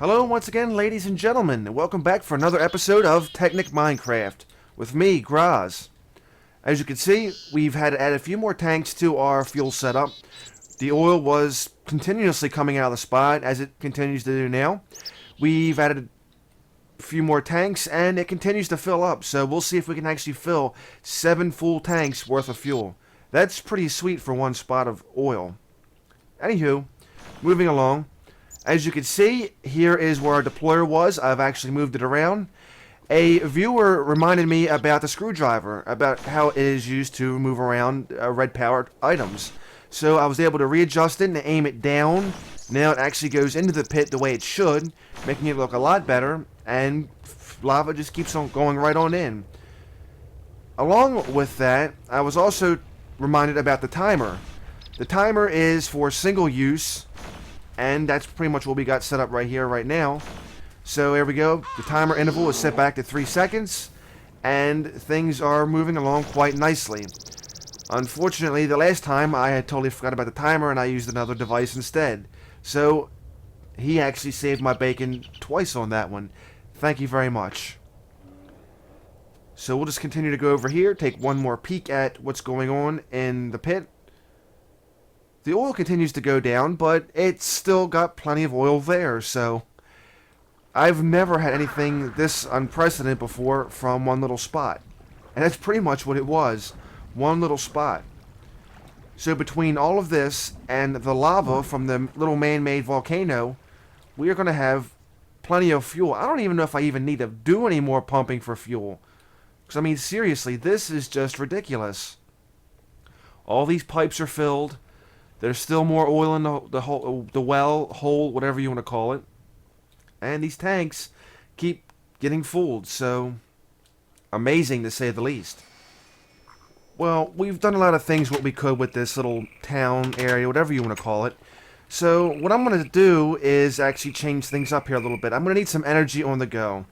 Hello once again, ladies and gentlemen, and welcome back for another episode of Technic Minecraft with me, Graz. As you can see, we've had to add a few more tanks to our fuel setup. The oil was continuously coming out of the spot, as it continues to do now. We've added a few more tanks, and it continues to fill up, so we'll see if we can actually fill 7 full tanks worth of fuel. That's pretty sweet for one spot of oil. Anywho, moving along. As you can see, here is where our deployer was. I've actually moved it around. A viewer reminded me about the screwdriver, about how it is used to move around red-powered items. So I was able to readjust it and aim it down. Now it actually goes into the pit the way it should, making it look a lot better, and lava just keeps on going right on in. Along with that, I was also reminded about the timer. The timer is for single use, and that's pretty much what we got set up right here, right now. So here we go. The timer interval is set back to 3 seconds, and things are moving along quite nicely. Unfortunately, the last time I had totally forgot about the timer, and I used another device instead. So he actually saved my bacon twice on that one. Thank you very much. So we'll just continue to go over here, take one more peek at what's going on in the pit. The oil continues to go down, but it's still got plenty of oil there, so I've never had anything this unprecedented before from one little spot. And that's pretty much what it was, one little spot. So between all of this and the lava from the little man-made volcano, we are going to have plenty of fuel. I don't even know if I even need to do any more pumping for fuel. Because, I mean, seriously, this is just ridiculous. All these pipes are filled. There's still more oil in the well, hole, whatever you want to call it. And these tanks keep getting full, so amazing to say the least. Well, we've done a lot of things what we could with this little town area, whatever you want to call it. So what I'm going to do is actually change things up here a little bit. I'm going to need some energy on the go.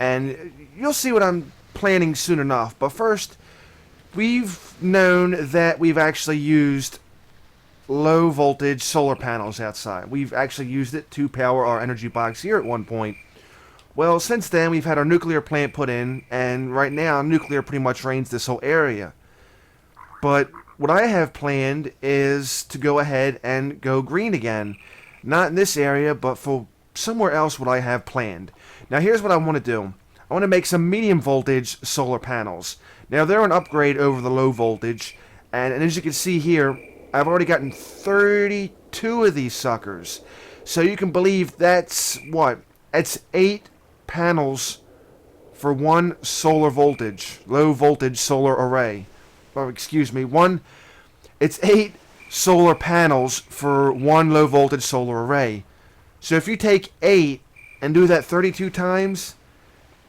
And you'll see what I'm planning soon enough. But first, we've known that we've actually used low voltage solar panels outside. We've actually used it to power our energy box here at one point. Well, since then we've had our nuclear plant put in, and right now nuclear pretty much reigns this whole area. But what I have planned is to go ahead and go green again. Not in this area, but for somewhere else what I have planned. Now here's what I want to do. I want to make some medium voltage solar panels. Now they're an upgrade over the low voltage, and as you can see here, I've already gotten 32 of these suckers. So you can believe that's what? It's 8 panels for one solar voltage, low voltage solar array. Oh, excuse me, it's 8 solar panels for one low voltage solar array. So if you take 8 and do that 32 times,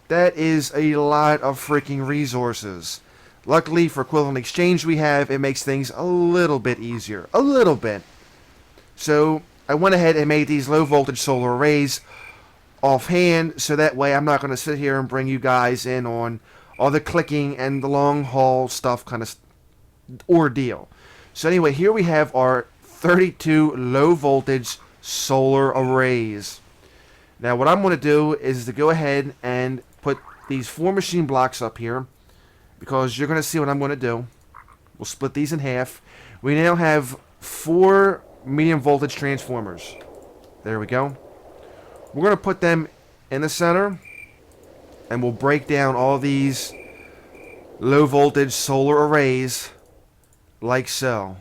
that is a lot of freaking resources. Luckily, for equivalent exchange we have, it makes things a little bit easier. A little bit. So, I went ahead and made these low voltage solar arrays offhand, so that way I'm not going to sit here and bring you guys in on all the clicking and the long haul stuff kind of ordeal. So anyway, here we have our 32 low voltage solar arrays. Now what I'm going to do is to go ahead and put these 4 machine blocks up here, because you're going to see what I'm going to do. We'll split these in half. We now have 4 medium voltage transformers. There we go. We're going to put them in the center, and we'll break down all these low voltage solar arrays like so.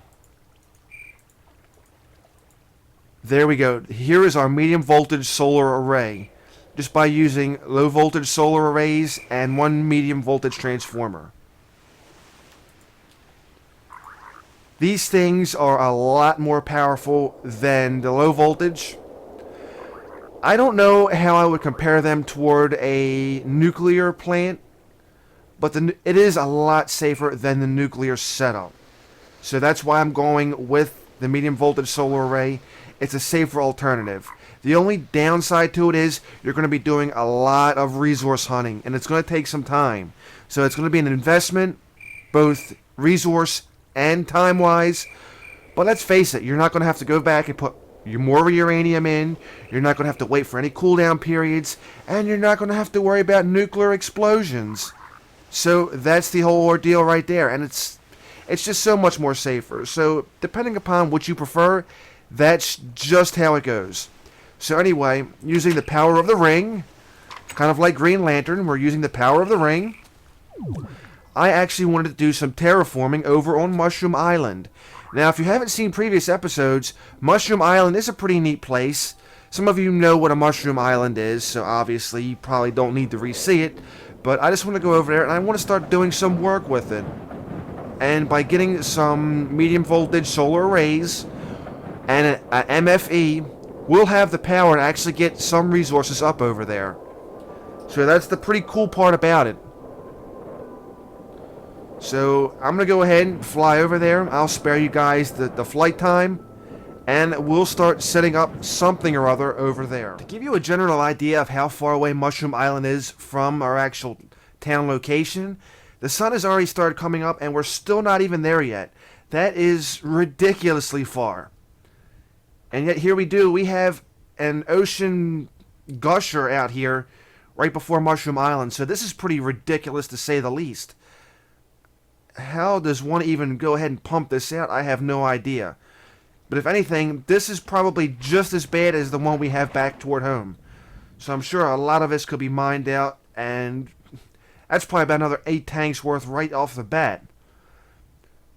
There we go. Here is our medium voltage solar array, just by using low voltage solar arrays and 1 medium voltage transformer. These things are a lot more powerful than the low voltage. I don't know how I would compare them toward a nuclear plant, but it is a lot safer than the nuclear setup. So that's why I'm going with the medium voltage solar array. It's a safer alternative. The only downside to it is you're going to be doing a lot of resource hunting, and it's going to take some time. So it's going to be an investment, both resource and time-wise. But let's face it, you're not going to have to go back and put You're more uranium in, you're not going to have to wait for any cooldown periods, and you're not going to have to worry about nuclear explosions. So that's the whole ordeal right there, and it's just so much more safer. So depending upon what you prefer, that's just how it goes. So anyway, using the power of the ring, kind of like Green Lantern, we're using the power of the ring. I actually wanted to do some terraforming over on Mushroom Island. Now, if you haven't seen previous episodes, Mushroom Island is a pretty neat place. Some of you know what a Mushroom Island is, so obviously you probably don't need to re-see it. But I just want to go over there and I want to start doing some work with it. And by getting some medium voltage solar arrays and an MFE, we'll have the power to actually get some resources up over there. So that's the pretty cool part about it. So I'm going to go ahead and fly over there. I'll spare you guys the flight time. And we'll start setting up something or other over there. To give you a general idea of how far away Mushroom Island is from our actual town location, the sun has already started coming up and we're still not even there yet. That is ridiculously far. And yet here we have an ocean gusher out here right before Mushroom Island. So this is pretty ridiculous to say the least. How does one even go ahead and pump this out? I have no idea. But if anything, this is probably just as bad as the one we have back toward home. So I'm sure a lot of this could be mined out, and that's probably about another 8 tanks worth right off the bat.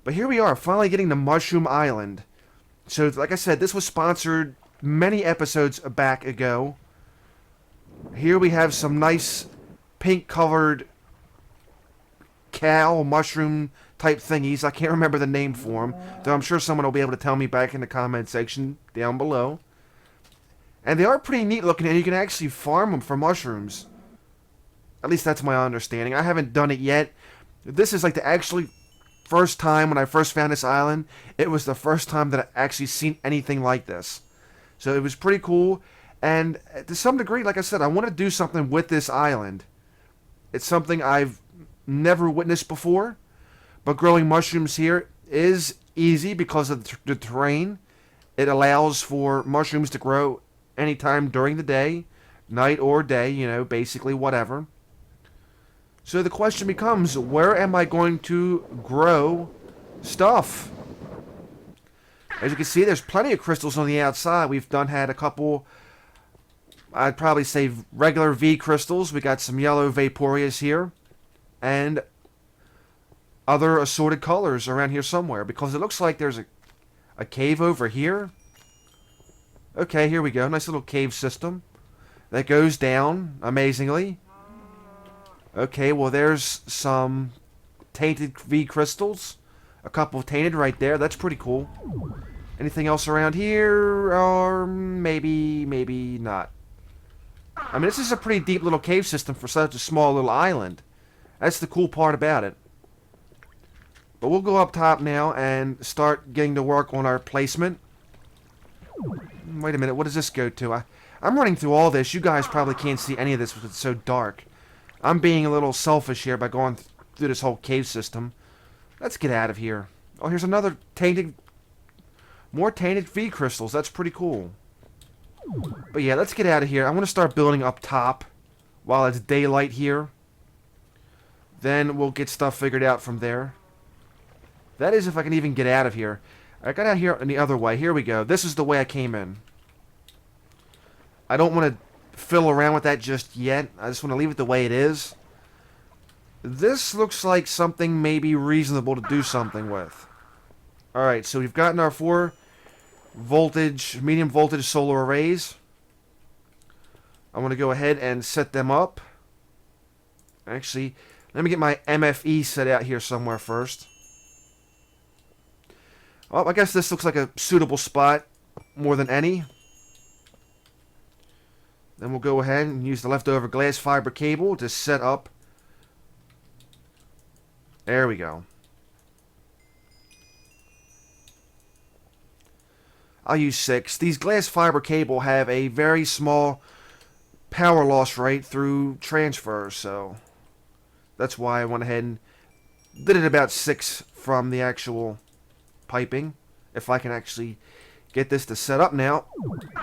But here we are, finally getting to Mushroom Island. So, like I said, this was sponsored many episodes back ago. Here we have some nice pink-colored cow mushroom type thingies. I can't remember the name for them, though I'm sure someone will be able to tell me back in the comment section down below. And they are pretty neat looking, and you can actually farm them for mushrooms. At least that's my understanding. I haven't done it yet. This is like the actually first time when I first found this island. It was the first time that I actually seen anything like this. So it was pretty cool. And to some degree, like I said, I want to do something with this island. It's something I've never witnessed before. But growing mushrooms here is easy because of the terrain. It allows for mushrooms to grow anytime during the day, night or day, you know, basically whatever. So the question becomes, where am I going to grow stuff? As you can see, there's plenty of crystals on the outside. We've had a couple, I'd probably say regular V crystals. We got some yellow Vaporias here. And other assorted colors around here somewhere, because it looks like there's a cave over here. Okay, here we go. Nice little cave system that goes down amazingly. Okay, well there's some tainted V crystals. A couple of tainted right there. That's pretty cool. Anything else around here? Or maybe not. I mean, this is a pretty deep little cave system for such a small little island. That's the cool part about it. But we'll go up top now and start getting to work on our placement. Wait a minute, what does this go to? I'm running through all this. You guys probably can't see any of this because it's so dark. I'm being a little selfish here by going through this whole cave system. Let's get out of here. Oh, here's another more tainted V crystals. That's pretty cool. But yeah, let's get out of here. I want to start building up top while it's daylight here. Then we'll get stuff figured out from there. That is if I can even get out of here. I got out here in the other way. Here we go. This is the way I came in. I don't want to fiddle around with that just yet. I just want to leave it the way it is. This looks like something maybe reasonable to do something with. Alright, so we've gotten our 4 voltage, medium voltage solar arrays. I want to go ahead and set them up. Actually, let me get my MFE set out here somewhere first. Well, I guess this looks like a suitable spot more than any. Then we'll go ahead and use the leftover glass fiber cable to set up. There we go. I'll use 6. These glass fiber cable have a very small power loss rate through transfer, so that's why I went ahead and did it about 6 from the actual piping, if I can actually Get this to set up now.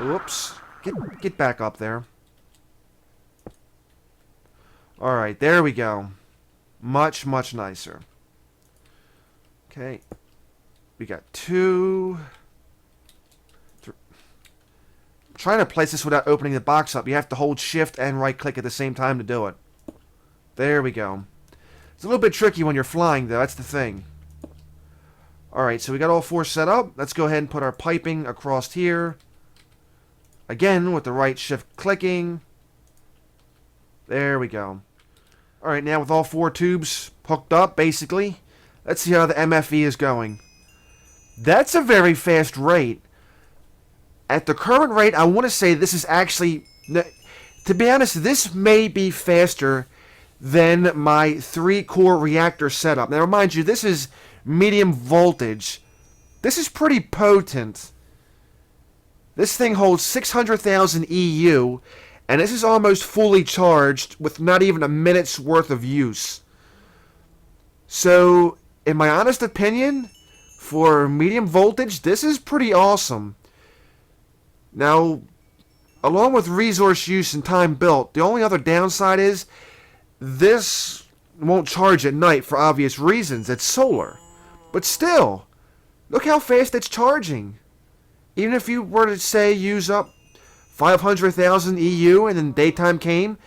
Oops. Get back up there. Alright, there we go. Much, much nicer. Okay. We got 2... Trying to place this without opening the box up. You have to hold shift and right click at the same time to do it. There we go. It's a little bit tricky when you're flying though, that's the thing. Alright, so we got all 4 set up. Let's go ahead and put our piping across here. Again, with the right shift clicking. There we go. Alright, now with all 4 tubes hooked up, basically, let's see how the MFE is going. That's a very fast rate. At the current rate, I want to say this is actually... To be honest, this may be faster than my 3-core reactor setup. Now, mind you, this is medium voltage. This is pretty potent. This thing holds 600,000 EU, and this is almost fully charged with not even a minute's worth of use. So, in my honest opinion, for medium voltage, this is pretty awesome. Now, along with resource use and time built, the only other downside is this won't charge at night for obvious reasons. It's solar. But still, look how fast it's charging. Even if you were to, say, use up 500,000 EU and then daytime came,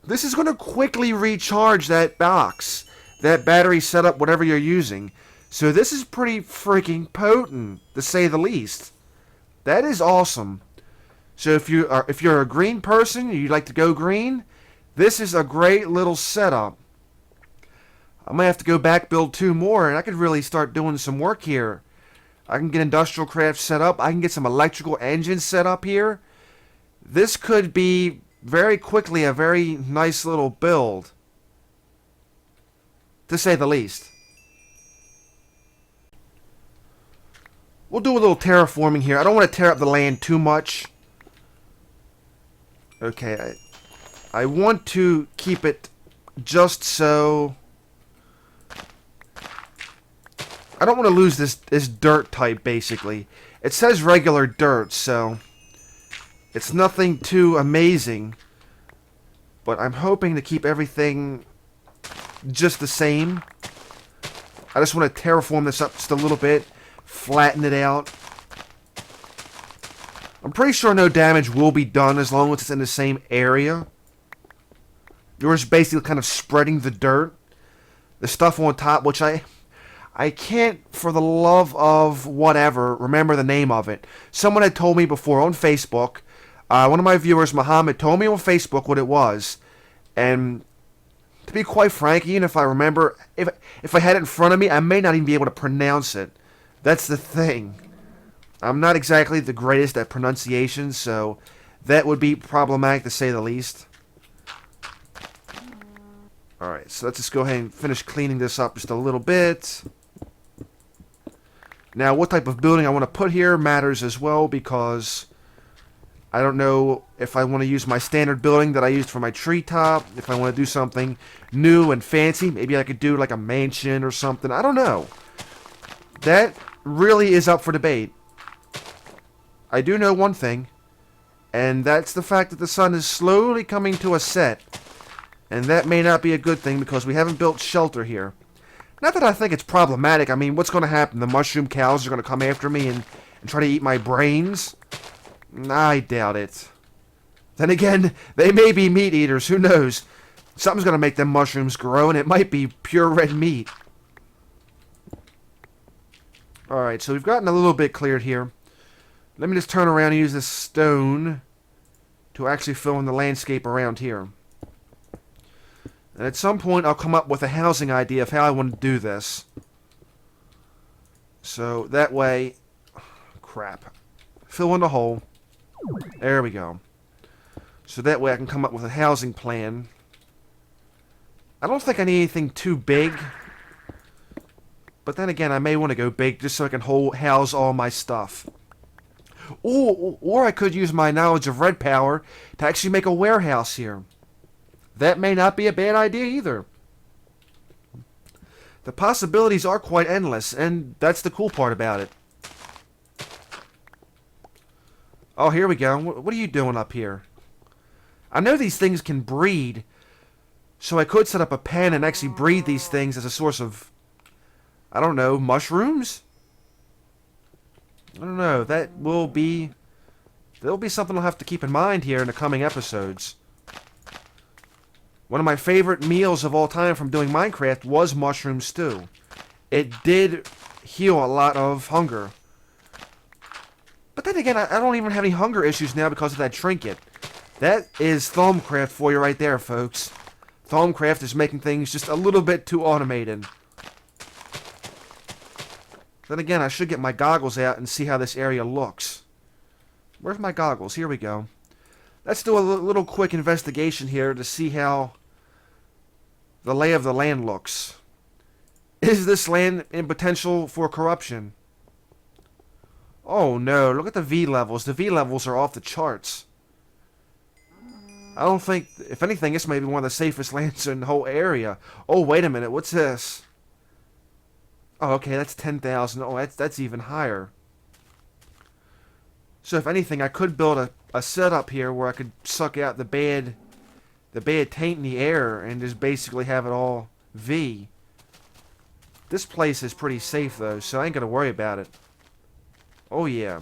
this is going to quickly recharge that box, that battery setup, whatever you're using. So this is pretty freaking potent, to say the least. That is awesome. So if you're a green person, you'd like to go green, this is a great little setup. I might have to go back, build 2 more, and I could really start doing some work here. I can get industrial craft set up. I can get some electrical engines set up here. This could be very quickly a very nice little build, to say the least. We'll do a little terraforming here. I don't want to tear up the land too much. Okay, I want to keep it just so... I don't want to lose this dirt type, basically. It says regular dirt, so... It's nothing too amazing. But I'm hoping to keep everything just the same. I just want to terraform this up just a little bit. Flatten it out. I'm pretty sure no damage will be done as long as it's in the same area. You're just basically kind of spreading the dirt. The stuff on top, which I can't, for the love of whatever, remember the name of it. Someone had told me before on Facebook. One of my viewers, Muhammad, told me on Facebook what it was. And to be quite frank, even if I remember, if I had it in front of me, I may not even be able to pronounce it. That's the thing. I'm not exactly the greatest at pronunciation, so that would be problematic to say the least. Alright, so let's just go ahead and finish cleaning this up just a little bit. Now, what type of building I want to put here matters as well, because I don't know if I want to use my standard building that I used for my treetop, if I want to do something new and fancy. Maybe I could do like a mansion or something. I don't know. That really is up for debate. I do know one thing, and that's the fact that the sun is slowly coming to a set. And that may not be a good thing because we haven't built shelter here. Not that I think it's problematic. I mean, what's going to happen? The mushroom cows are going to come after me and try to eat my brains? I doubt it. Then again, they may be meat eaters. Who knows? Something's going to make them mushrooms grow, and it might be pure red meat. Alright, so we've gotten a little bit cleared here. Let me just turn around and use this stone to actually fill in the landscape around here. And at some point, I'll come up with a housing idea of how I want to do this. So, that way... Crap. Fill in the hole. There we go. So that way I can come up with a housing plan. I don't think I need anything too big. But then again, I may want to go big just so I can house all my stuff. Or I could use my knowledge of red power to actually make a warehouse here. That may not be a bad idea either. The possibilities are quite endless, and that's the cool part about it. Oh, here we go. What are you doing up here? I know these things can breed, so I could set up a pen and actually breed these things as a source of, I don't know, mushrooms? I don't know. That'll be something I'll have to keep in mind here in the coming episodes. One of my favorite meals of all time from doing Minecraft was mushroom stew. It did heal a lot of hunger. But then again, I don't even have any hunger issues now because of that trinket. That is Thaumcraft for you right there, folks. Thaumcraft is making things just a little bit too automated. Then again, I should get my goggles out and see how this area looks. Where's my goggles? Here we go. Let's do a little quick investigation here to see how the lay of the land looks. Is this land in potential for corruption? Oh no, look at the V levels. The V levels are off the charts. I don't think, if anything, this may be one of the safest lands in the whole area. Oh, wait a minute, what's this? Oh, okay, that's 10,000. Oh, that's even higher. So if anything, I could build a setup here where I could suck out the bad taint in the air and just basically have it all V. This place is pretty safe though, so I ain't gonna worry about it. Oh yeah.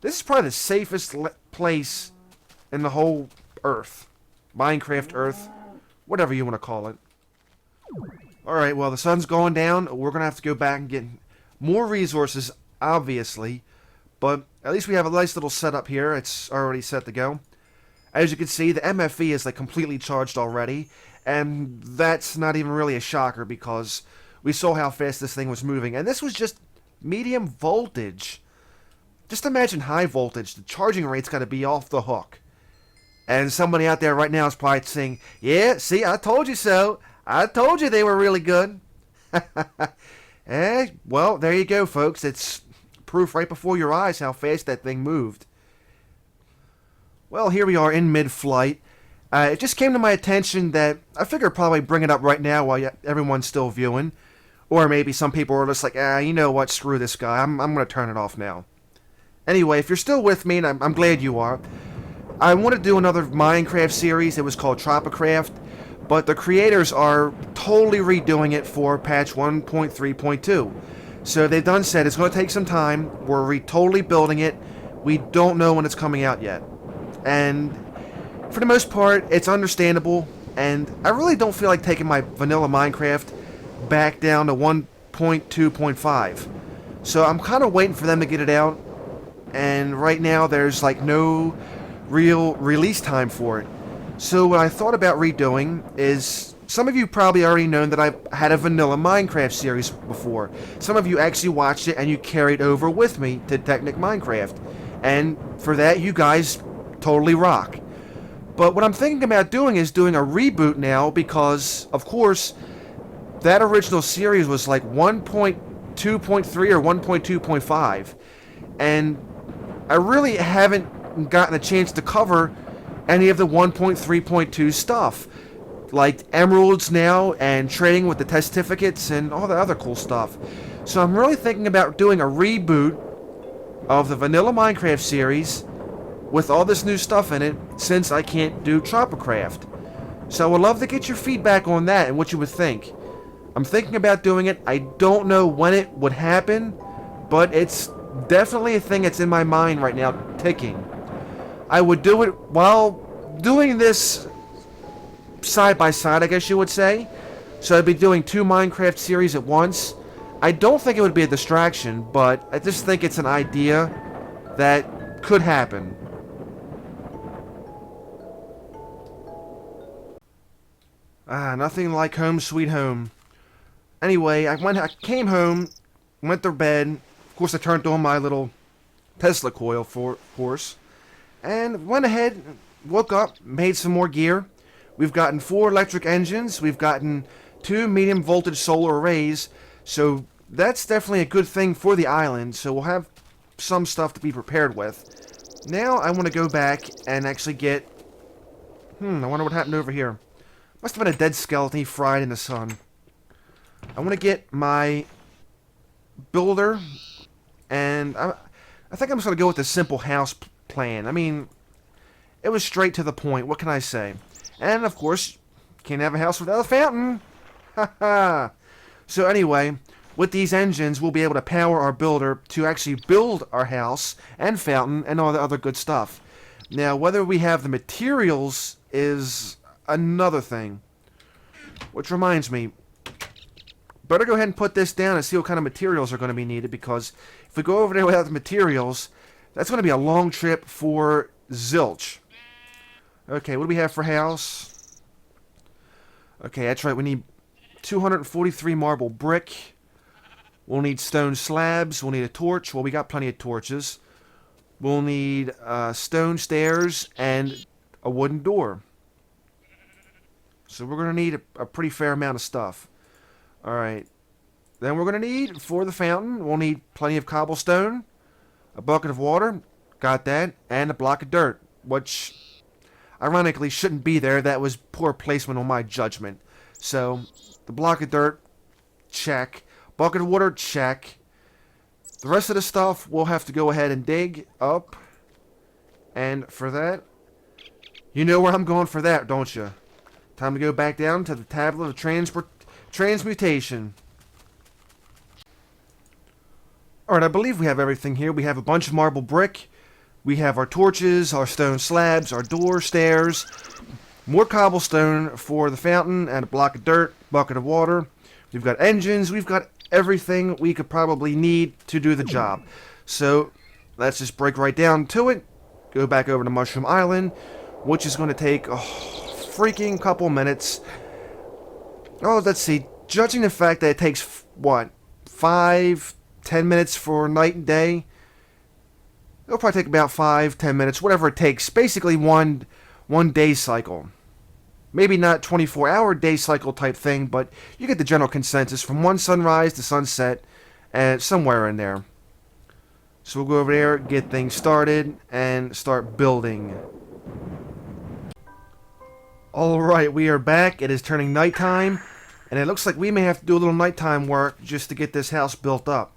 This is probably the safest place in the whole Earth. Minecraft Earth. Whatever you want to call it. Alright, well the sun's going down. We're gonna have to go back and get more resources, obviously. But at least we have a nice little setup here. It's already set to go. As you can see, the MFE is like completely charged already. And that's not even really a shocker because we saw how fast this thing was moving. And this was just medium voltage. Just imagine high voltage. The charging rate's got to be off the hook. And somebody out there right now is probably saying, yeah, see, I told you so. I told you they were really good. Well, there you go, folks. It's proof right before your eyes how fast that thing moved. Well, here we are in mid-flight. It just came to my attention that I figure I'd probably bring it up right now while everyone's still viewing. Or maybe some people are just like, you know what, screw this guy. I'm going to turn it off now. Anyway, if you're still with me, and I'm glad you are, I want to do another Minecraft series. It was called Tropicraft, but the creators are totally redoing it for patch 1.3.2. So they've done said it's going to take some time. We're totally building it. We don't know when it's coming out yet. And for the most part, it's understandable. And I really don't feel like taking my vanilla Minecraft back down to 1.2.5. So I'm kind of waiting for them to get it out. And right now there's like no real release time for it. So what I thought about redoing is, some of you probably already known that I've had a vanilla Minecraft series before. Some of you actually watched it and you carried over with me to Technic Minecraft. And for that, you guys totally rock. But what I'm thinking about doing is doing a reboot now because, of course, that original series was like 1.2.3 or 1.2.5. And I really haven't gotten a chance to cover any of the 1.3.2 stuff. Like emeralds now and trading with the testificates and all the other cool stuff. So I'm really thinking about doing a reboot of the vanilla Minecraft series with all this new stuff in it since I can't do Tropicraft. So I would love to get your feedback on that and what you would think. I'm thinking about doing it. I don't know when it would happen, but it's definitely a thing that's in my mind right now, ticking. I would do it while doing this side by side, I guess you would say. So I'd be doing 2 Minecraft series at once. I don't think it would be a distraction, but I just think it's an idea that could happen. Nothing like home sweet home. Anyway, I came home, went to bed. Of course, I turned on my little Tesla coil, of course, and went ahead, woke up, made some more gear. We've gotten 4 electric engines. We've gotten 2 medium voltage solar arrays. So that's definitely a good thing for the island. So we'll have some stuff to be prepared with. Now I want to go back and actually get... I wonder what happened over here. Must have been a dead skeleton he fried in the sun. I want to get my builder. And I think I'm just going to go with the simple house plan. I mean, it was straight to the point. What can I say? And, of course, can't have a house without a fountain. Ha ha. So anyway, with these engines, we'll be able to power our builder to actually build our house and fountain and all the other good stuff. Now, whether we have the materials is another thing. Which reminds me, better go ahead and put this down and see what kind of materials are going to be needed, because if we go over there without the materials, that's going to be a long trip for zilch. Okay, what do we have for house? Okay, that's right, we need 243 marble brick. We'll need stone slabs. We'll need a torch. Well, we got plenty of torches. We'll need stone stairs and a wooden door. So we're going to need a pretty fair amount of stuff. Alright. Then we're going to need, for the fountain, we'll need plenty of cobblestone, a bucket of water, got that, and a block of dirt, which ironically shouldn't be there. That was poor placement on my judgment. So, the block of dirt, check. Bucket of water, check. The rest of the stuff we'll have to go ahead and dig up. And for that, you know where I'm going for that, don't you? Time to go back down to the tablet of transmutation. Alright, I believe we have everything here. We have a bunch of marble brick. We have our torches, our stone slabs, our door, stairs, more cobblestone for the fountain, and a block of dirt, bucket of water. We've got engines. We've got everything we could probably need to do the job. So, let's just break right down to it. Go back over to Mushroom Island, which is going to take a freaking couple minutes. Oh, let's see. Judging the fact that it takes, what, 5-10 minutes for night and day, it'll probably take about 5-10 minutes, whatever it takes. Basically, one day cycle. Maybe not 24-hour day cycle type thing, but you get the general consensus from one sunrise to sunset, and somewhere in there. So we'll go over there, get things started, and start building. Alright, we are back. It is turning nighttime, and it looks like we may have to do a little nighttime work just to get this house built up.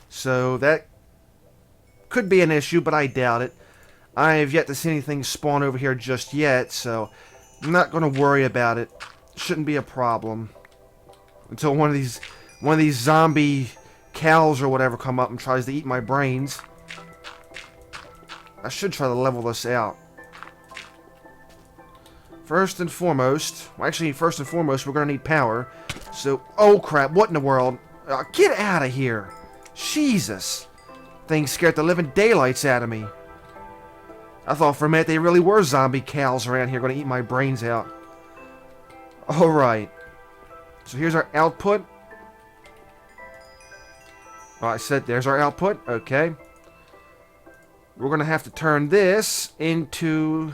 So that could be an issue, but I doubt it. I have yet to see anything spawn over here just yet, so I'm not going to worry about it. Shouldn't be a problem until one of these zombie cows or whatever come up and tries to eat my brains. I should try to level this out. First and foremost, we're going to need power. So, oh crap, what in the world? Get out of here. Jesus. Thing scared the living daylights out of me. I thought for a minute they really were zombie cows around here going to eat my brains out. Alright. So here's our output. Oh, I said there's our output. Okay. We're going to have to turn this into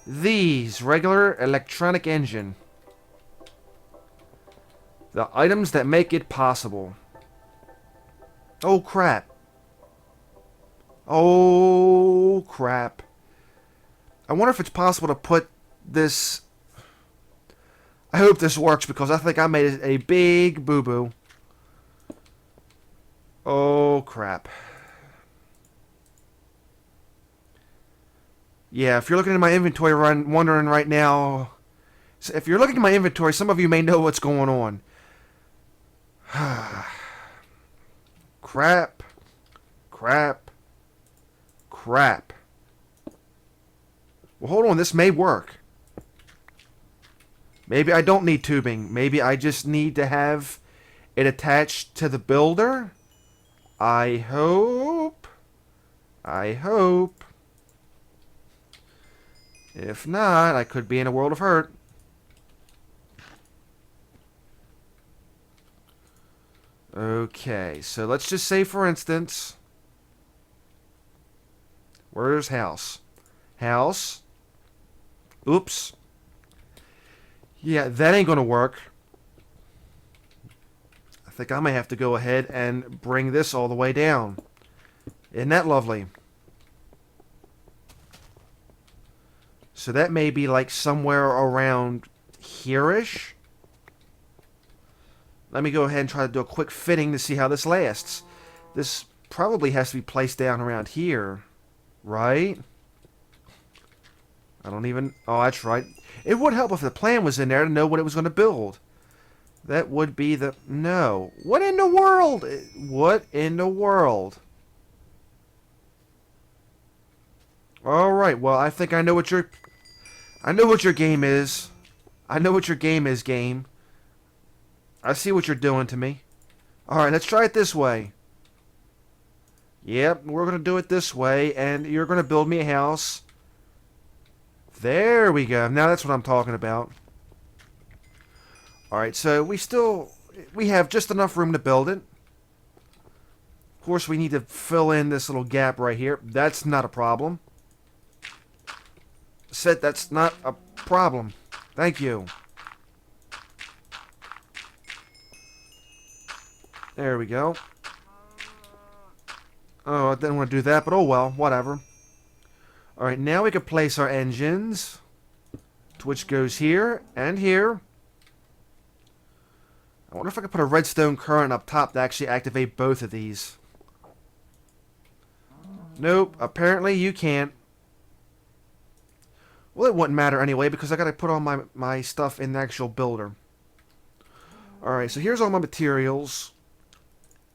these regular electronic engine. The items that make it possible. Oh crap. Oh crap. I wonder if it's possible to put this... I hope this works, because I think I made a big boo-boo. Oh crap. Yeah, if you're looking at my inventory wondering right now... If you're looking at my inventory, some of you may know what's going on. Crap. Crap. Crap. Well, hold on. This may work. Maybe I don't need tubing. Maybe I just need to have it attached to the builder. I hope. I hope. If not, I could be in a world of hurt. Okay, so let's just say, for instance, where's house? House. Oops. Yeah, that ain't gonna work. I think I may have to go ahead and bring this all the way down. Isn't that lovely? So that may be like somewhere around here-ish. Let me go ahead and try to do a quick fitting to see how this lasts. This probably has to be placed down around here. right? I don't even... Oh, that's right. It would help if the plan was in there to know what it was going to build. That would be the... No. What in the world? What in the world? Alright, well, I think I know what your... I know what your game is. I know what your game is, game. I see what you're doing to me. Alright, let's try it this way. Yep, we're going to do it this way, and you're going to build me a house. There we go. Now that's what I'm talking about. Alright, so we have just enough room to build it. Of course, we need to fill in this little gap right here. That's not a problem. Said that's not a problem. Thank you. There we go. Oh, I didn't want to do that, but oh well, whatever. Alright, now we can place our engines. Which goes here and here. I wonder if I could put a redstone current up top to actually activate both of these. Nope, apparently you can't. Well, it wouldn't matter anyway, because I gotta put all my stuff in the actual builder. Alright, so here's all my materials.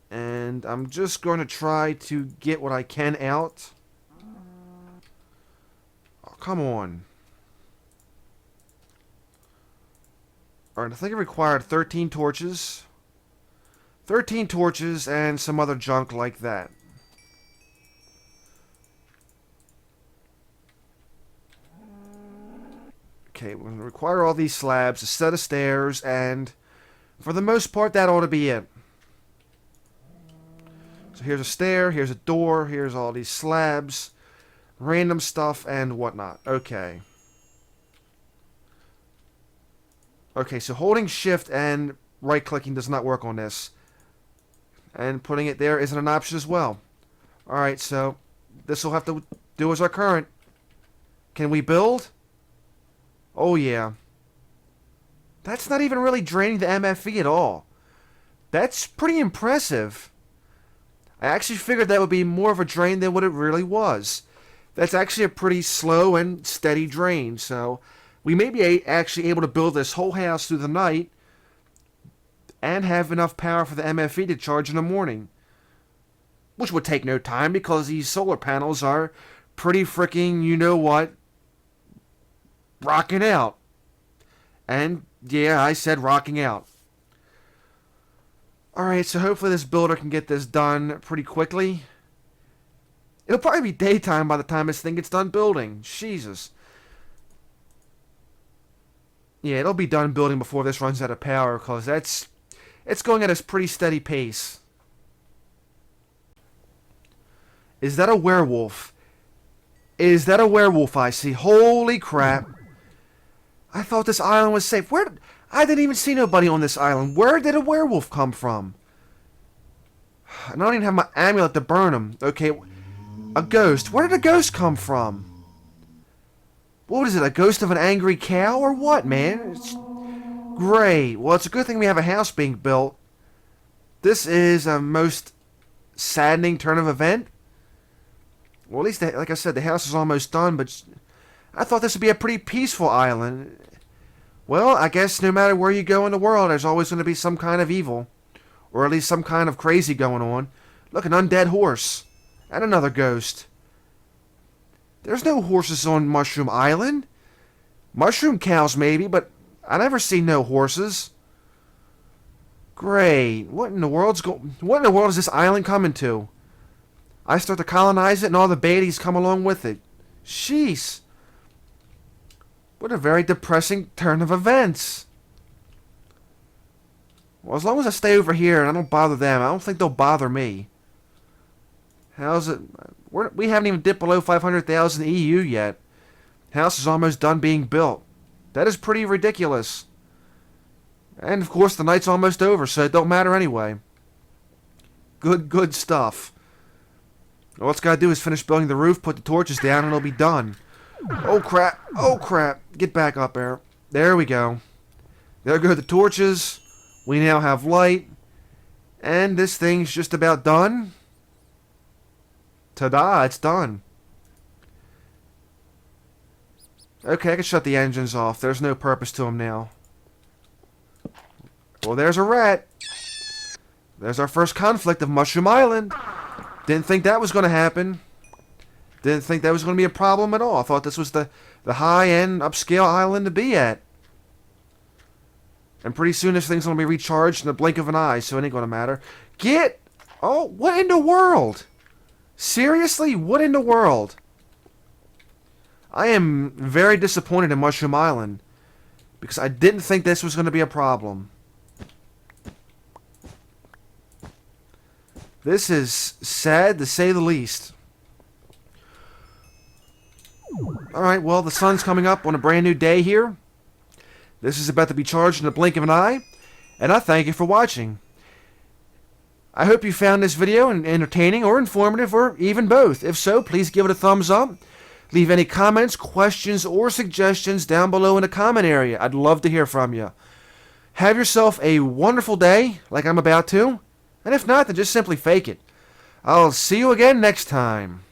And I'm just going to try to get what I can out. Oh, come on. Alright, I think it required 13 torches. 13 torches and some other junk like that. Okay, we're going to require all these slabs, a set of stairs, and for the most part, that ought to be it. So here's a stair, here's a door, here's all these slabs, random stuff, and whatnot. Okay. Okay, so holding shift and right-clicking does not work on this. And putting it there isn't an option as well. Alright, so this will have to do as our current. Can we build? Oh, yeah. That's not even really draining the MFE at all. That's pretty impressive. I actually figured that would be more of a drain than what it really was. That's actually a pretty slow and steady drain, so we may be actually able to build this whole house through the night and have enough power for the MFE to charge in the morning. Which would take no time because these solar panels are pretty freaking, you know what, rocking out. And yeah, I said rocking out. Alright, so hopefully this builder can get this done pretty quickly. It'll probably be daytime by the time this thing gets done building. Jesus. Yeah, it'll be done building before this runs out of power, because it's going at a pretty steady pace. Is that a werewolf? Is that a werewolf I see? Holy crap. I thought this island was safe. I didn't even see nobody on this island. Where did a werewolf come from? I don't even have my amulet to burn him. Okay, a ghost. Where did a ghost come from? What is it, a ghost of an angry cow or what, man? It's great. Well, it's a good thing we have a house being built. This is a most saddening turn of event. Well, at least, like I said, the house is almost done, but I thought this would be a pretty peaceful island. Well, I guess no matter where you go in the world, there's always going to be some kind of evil. Or at least some kind of crazy going on. Look, an undead horse. And another ghost. There's no horses on Mushroom Island. Mushroom cows maybe, but I never seen no horses. Great. What in the world is this island coming to? I start to colonize it and all the baddies come along with it. Jeez. What a very depressing turn of events. Well, as long as I stay over here and I don't bother them, I don't think they'll bother me. How's it? We haven't even dipped below 500,000 EU yet. House is almost done being built. That is pretty ridiculous. And of course the night's almost over, so it don't matter anyway. Good stuff. All it's gotta do is finish building the roof, put the torches down, and it'll be done. Oh crap, oh crap. Get back up there. There we go. There go the torches. We now have light. And this thing's just about done. Ta-da, it's done. Okay, I can shut the engines off. There's no purpose to them now. Well, there's a rat. There's our first conflict of Mushroom Island. Didn't think that was going to happen. Didn't think that was going to be a problem at all. I thought this was the high-end, upscale island to be at. And pretty soon this thing's going to be recharged in the blink of an eye, so it ain't going to matter. Get... Oh, what in the world? Seriously? What in the world? I am very disappointed in Mushroom Island. Because I didn't think this was going to be a problem. This is sad to say the least. Alright, well, the sun's coming up on a brand new day here. This is about to be charged in the blink of an eye. And I thank you for watching. I hope you found this video entertaining or informative or even both. If so, please give it a thumbs up. Leave any comments, questions, or suggestions down below in the comment area. I'd love to hear from you. Have yourself a wonderful day, like I'm about to. And if not, then just simply fake it. I'll see you again next time.